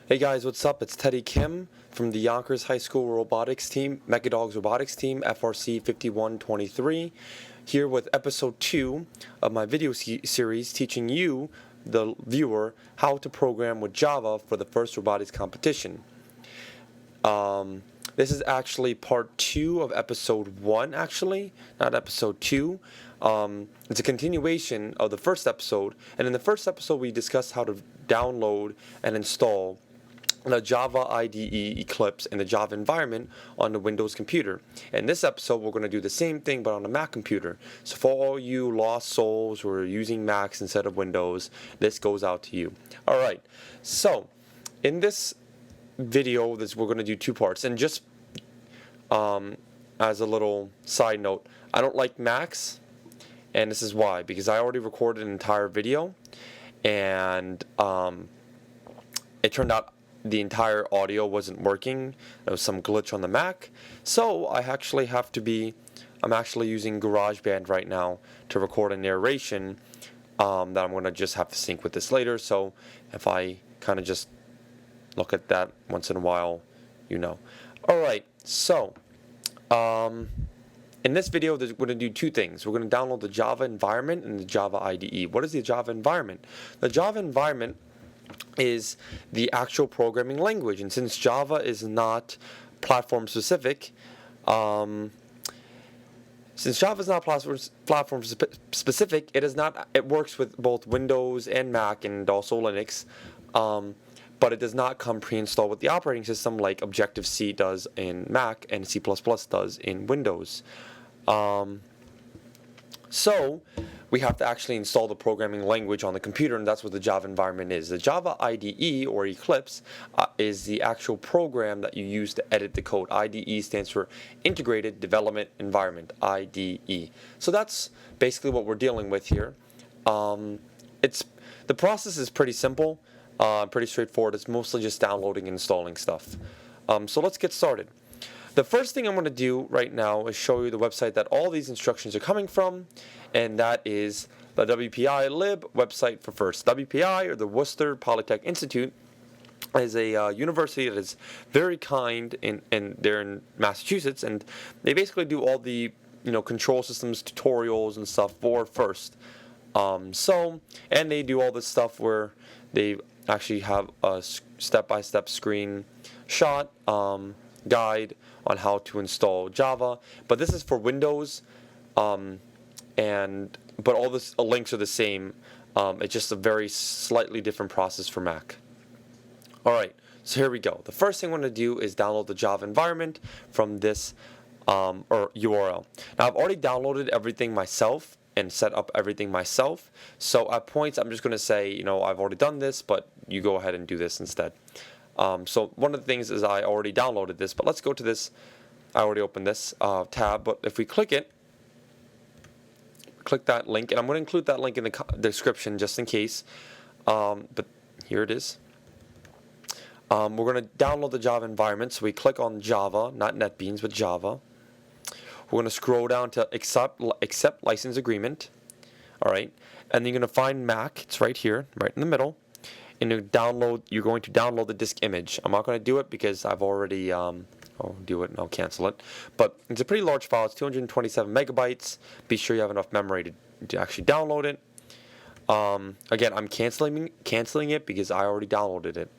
Hey guys, what's up? It's Teddy Kim from the Yonkers High School Robotics Team, Mechadogs Robotics Team, FRC 5123, here with episode 2 of my video series teaching you, the viewer, how to program with Java for the first robotics competition. This is actually part 2 of episode 1, actually, not episode 2. It's a continuation of the first episode, and in the first episode we discussed how to download and install the Java IDE Eclipse in the Java environment on the Windows computer. In this episode, we're going to do the same thing but on a Mac computer. So for all you lost souls who are using Macs instead of Windows, this goes out to you. Alright, so in this video, we're going to do 2 parts. And just as a little side note, I don't like Macs, and this is why. Because I already recorded an entire video, and it turned out the entire audio wasn't working. There was some glitch on the Mac, so I'm actually using GarageBand right now to record a narration that I'm going to just have to sync with this later. So if I kind of just look at that once in a while, you know. Alright, so in this video, we're going to do 2 things. We're going to download the Java environment and the Java IDE. What is the Java environment? The Java environment is the actual programming language, and since Java is not platform specific, it works with both Windows and Mac and also Linux, but it does not come pre-installed with the operating system like Objective-C does in Mac and C++ does in Windows. So we have to actually install the programming language on the computer, and that's what the Java environment is. The Java IDE, or Eclipse, is the actual program that you use to edit the code. IDE stands for Integrated Development Environment, IDE. So that's basically what we're dealing with here. The process is pretty simple, pretty straightforward. It's mostly just downloading and installing stuff. So let's get started. The first thing I'm going to do right now is show you the website that all these instructions are coming from, and that is the WPI lib website for FIRST. WPI, or the Worcester Polytech Institute, is a university that is very kind, and they're in Massachusetts, and they basically do all the control systems tutorials and stuff for FIRST. And they do all this stuff where they actually have a step-by-step screenshot guide on how to install Java, but this is for Windows, but all the links are the same. It's just a very slightly different process for Mac. Alright, so here we go. The first thing I'm going to do is download the Java environment from this URL. Now I've already downloaded everything myself and set up everything myself, so at points I'm just going to say, I've already done this, but you go ahead and do this instead. So one of the things is I already downloaded this, but let's go to this. I already opened this tab, but if we click that link, and I'm going to include that link in the description just in case, but here it is. We're going to download the Java environment, so we click on Java, not NetBeans, but Java. We're going to scroll down to accept license agreement, alright, and then you're going to find Mac. It's right here, right in the middle. And you're going to download the disk image. I'm not going to do it because I've already, I'll do it and I'll cancel it. But it's a pretty large file. It's 227 megabytes. Be sure you have enough memory to actually download it. Again, I'm canceling it because I already downloaded it.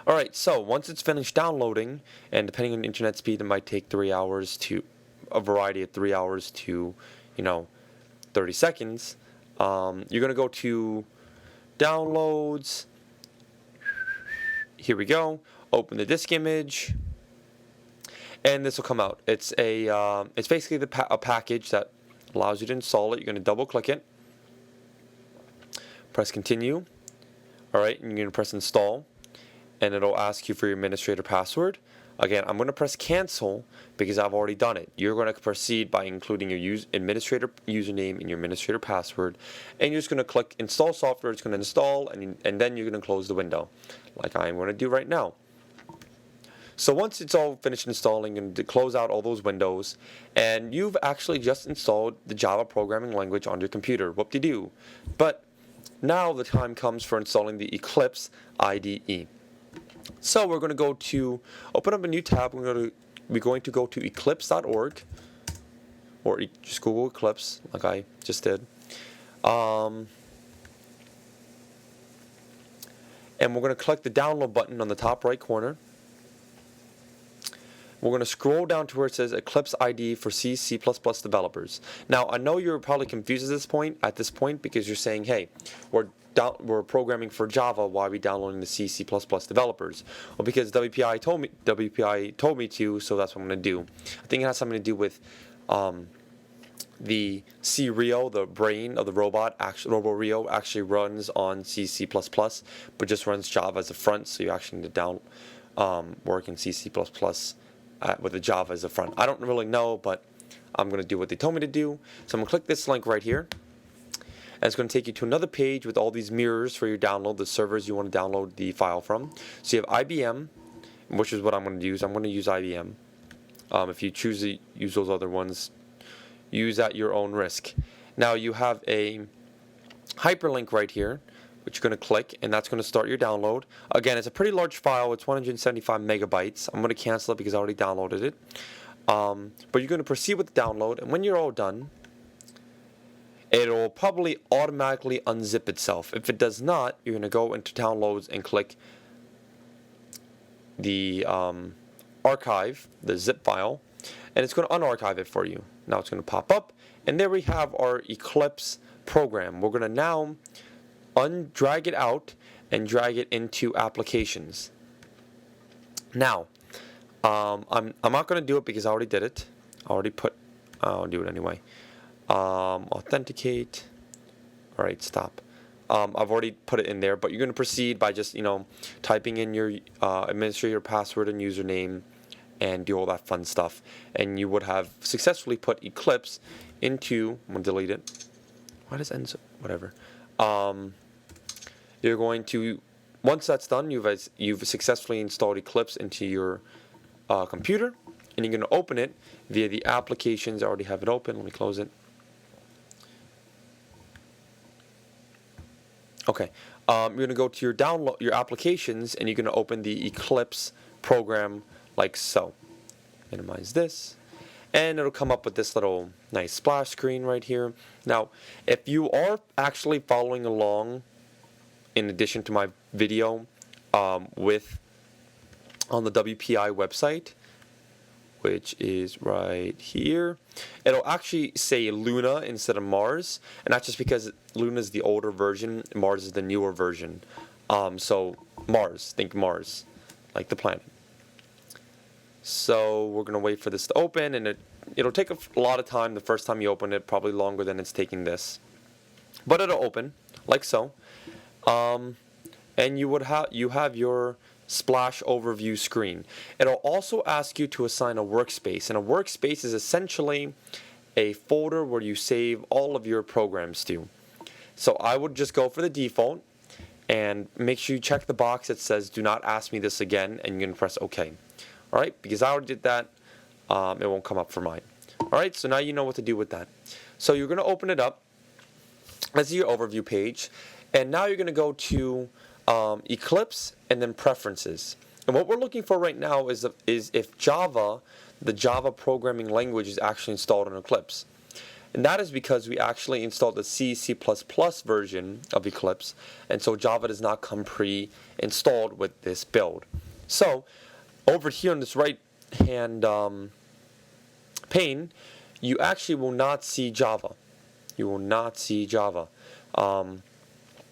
Alright, so once it's finished downloading, and depending on internet speed, it might take 3 hours to, a variety of 3 hours to, 30 seconds. You're going to go to Downloads. Here we go. Open the disk image, and this will come out. It's basically a package that allows you to install it. You're going to double click it, press continue. Alright, and you're going to press install, and it'll ask you for your administrator password. Again, I'm going to press cancel because I've already done it. You're going to proceed by including your administrator username and your administrator password, and you're just going to click install software. It's going to install, and then you're going to close the window like I'm going to do right now. So once it's all finished installing, you're going to close out all those windows, and you've actually just installed the Java programming language on your computer. Whoop-de-doo. But now the time comes for installing the Eclipse IDE. So we're going to go to open up a new tab. We're going to go to eclipse.org, or just Google Eclipse like I just did. And we're going to click the download button on the top right corner. We're going to scroll down to where it says Eclipse IDE for C, C++ developers. Now, I know you're probably confused at this point because you're saying, hey, we're programming for Java, why are we downloading the C, C++ developers? Well, because WPI told me to, so that's what I'm going to do. I think it has something to do with the C-Rio, the brain of the robot, Robo-Rio actually runs on C, C++, but just runs Java as a front, so you actually need to work in C, C++ with the Java as a front. I don't really know, but I'm going to do what they told me to do. So I'm going to click this link right here. And it's going to take you to another page with all these mirrors for your download, the servers you want to download the file from. So you have IBM, which is what I'm going to use. I'm going to use IBM. If you choose to use those other ones, use at your own risk. Now you have a hyperlink right here, which you're going to click, and that's going to start your download. Again, it's a pretty large file. It's 175 megabytes. I'm going to cancel it because I already downloaded it. But you're going to proceed with the download, and when you're all done, it'll probably automatically unzip itself. If it does not, you're going to go into downloads and click the archive, the zip file, and it's going to unarchive it for you. Now it's going to pop up, and there we have our Eclipse program. We're going to now drag it out and drag it into applications. Now, I'm not going to do it because I already did it. I'll do it anyway. Authenticate. All right, stop. I've already put it in there, but you're going to proceed by just, typing in your administrator password and username and do all that fun stuff. And you would have successfully put Eclipse into, I'm going to delete it. Why does end so, whatever. You're going to, once that's done, you've successfully installed Eclipse into your computer, and you're going to open it via the applications. I already have it open. Let me close it. Okay, you're going to go to your applications, and you're going to open the Eclipse program like so. Minimize this, and it'll come up with this little nice splash screen right here. Now, if you are actually following along, in addition to my video, on the WPI website, which is right here, it'll actually say Luna instead of Mars, and that's just because Luna is the older version, Mars is the newer version. So Mars, think Mars, like the planet. So we're gonna wait for this to open, and it'll take a lot of time the first time you open it, probably longer than it's taking this, but it'll open like so. And you have your splash overview screen. It'll also ask you to assign a workspace, and a workspace is essentially a folder where you save all of your programs to. So I would just go for the default and make sure you check the box that says do not ask me this again, and you're going to press OK. Alright, because I already did that, it won't come up for mine. Alright, so now you know what to do with that. So you're going to open it up. This is your overview page, and now you're going to go to Eclipse and then Preferences. And what we're looking for right now is if Java, the Java programming language, is actually installed on Eclipse. And that is because we actually installed the C, C++ version of Eclipse, and so Java does not come pre-installed with this build. So over here on this right-hand pane, you actually will not see Java. You will not see Java.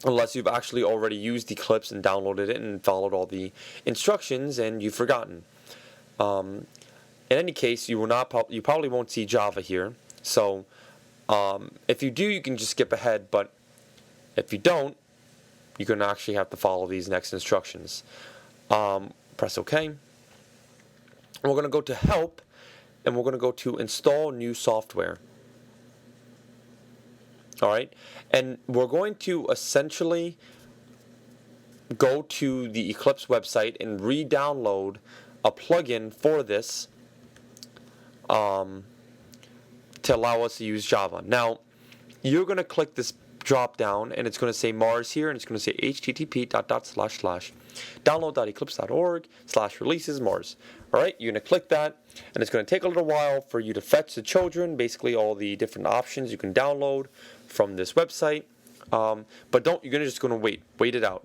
Unless you've actually already used Eclipse and downloaded it and followed all the instructions and you've forgotten. In any case, you probably won't see Java here. So if you do, you can just skip ahead, but if you don't, you're going to actually have to follow these next instructions. Press OK. We're going to go to Help, and we're going to go to Install New Software. Alright, and we're going to essentially go to the Eclipse website and re-download a plugin for this to allow us to use Java. Now, you're going to click this drop down, and it's going to say Mars here, and it's going to say http://download.eclipse.org/releases Mars. Alright, you're going to click that, and it's going to take a little while for you to fetch the children, basically all the different options you can download from this website. But you're just going to wait it out,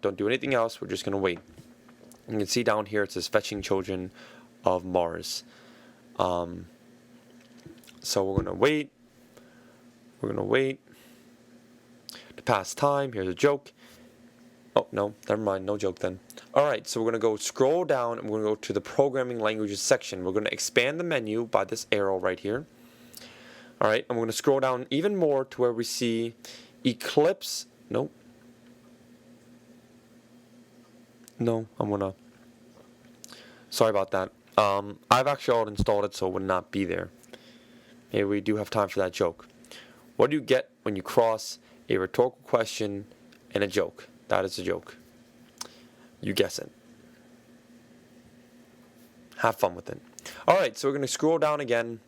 don't do anything else, we're just going to wait. You can see down here it says fetching children of Mars. So we're going to wait. To pass time. Here's a joke. Oh, no, never mind, no joke then. Alright, so we're going to go scroll down, and we're going to go to the programming languages section. We're going to expand the menu by this arrow right here. Alright, and we're going to scroll down even more to where we see Eclipse. Nope. No, I'm going to. Sorry about that. I've actually already installed it, so it would not be there. Maybe we do have time for that joke. What do you get when you cross a rhetorical question and a joke? That is a joke. You guess it. Have fun with it. Alright, so we're going to scroll down again.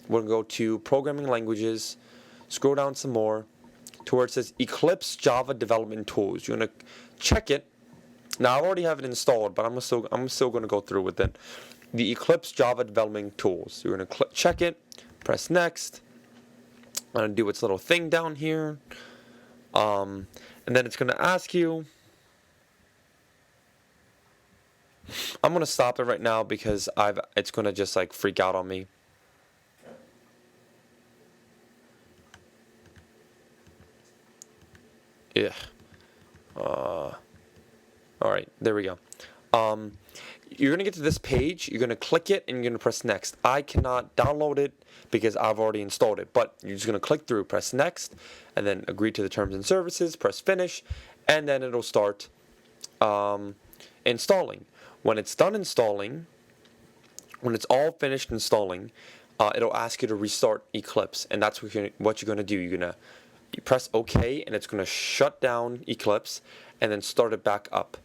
We're going to go to Programming Languages. Scroll down some more to where it says Eclipse Java Development Tools. You're going to check it. Now, I already have it installed, but I'm still going to go through with it. The Eclipse Java Development Tools. You're going to check it. Press Next. I'm going to do its little thing down here. And then it's going to ask you. I'm going to stop it right now because it's going to just like freak out on me. Yeah. Alright, there we go. You're going to get to this page, you're going to click it, and you're going to press Next. I cannot download it because I've already installed it, but you're just going to click through, press Next, and then agree to the terms and services, press Finish, and then it'll start installing. When it's done installing, when it's all finished installing, it'll ask you to restart Eclipse, and that's what you're going to do. You're going to press OK, and it's going to shut down Eclipse, and then start it back up.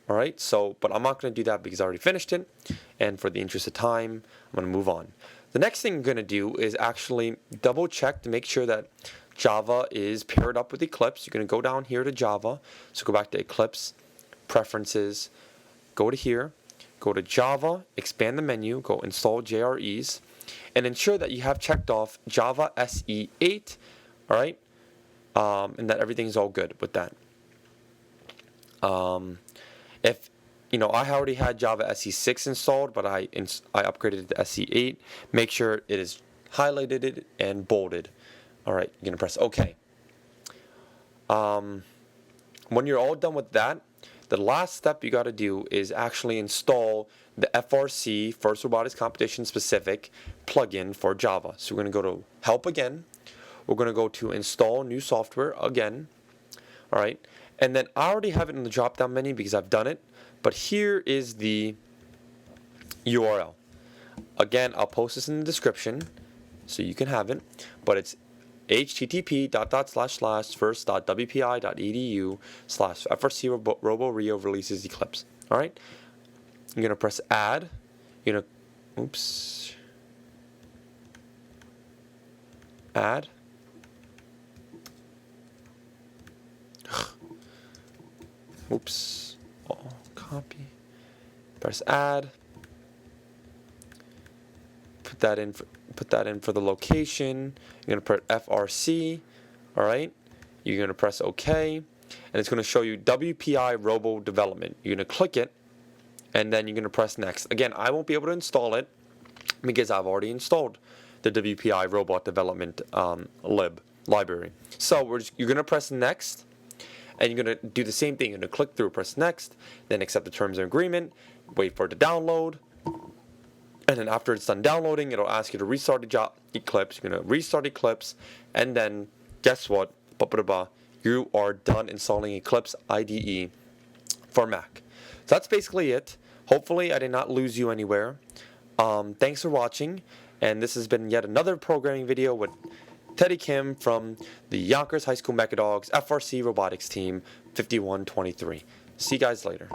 Alright, but I'm not going to do that because I already finished it, and for the interest of time, I'm going to move on. The next thing I'm going to do is actually double check to make sure that Java is paired up with Eclipse. You're going to go down here to Java, so go back to Eclipse, Preferences, go to here, go to Java, expand the menu, go Install JREs, and ensure that you have checked off Java SE8, alright, and that everything's all good with that. If I already had Java SE6 installed, but I upgraded it to SE8. Make sure it is highlighted and bolded. All right, you're gonna press OK. When you're all done with that, the last step you got to do is actually install the FRC, First Robotics Competition Specific plugin for Java. So we're gonna go to Help again. We're gonna go to Install New Software again. All right. And then I already have it in the drop-down menu because I've done it. But here is the URL. Again, I'll post this in the description so you can have it. But it's http://first.wpi.edu/FRC Robo releases Eclipse. All right. You're going to press Add. You're going to, oops. Add. Oops. Oh, copy. Press Add. Put that in for the location. You're gonna put FRC. All right. You're gonna press OK, and it's gonna show you WPI Robo Development. You're gonna click it, and then you're gonna press Next. Again, I won't be able to install it because I've already installed the WPI Robot Development library. So you're gonna press Next. And you're going to do the same thing. You're going to click through, press Next, then accept the terms and agreement, wait for it to download, and then after it's done downloading, it'll ask you to restart Eclipse. You're going to restart Eclipse, and then guess what? You are done installing Eclipse IDE for Mac. So that's basically it. Hopefully I did not lose you anywhere. Thanks for watching, and this has been yet another programming video with Teddy Kim from the Yonkers High School Mechadogs FRC Robotics Team 5123. See you guys later.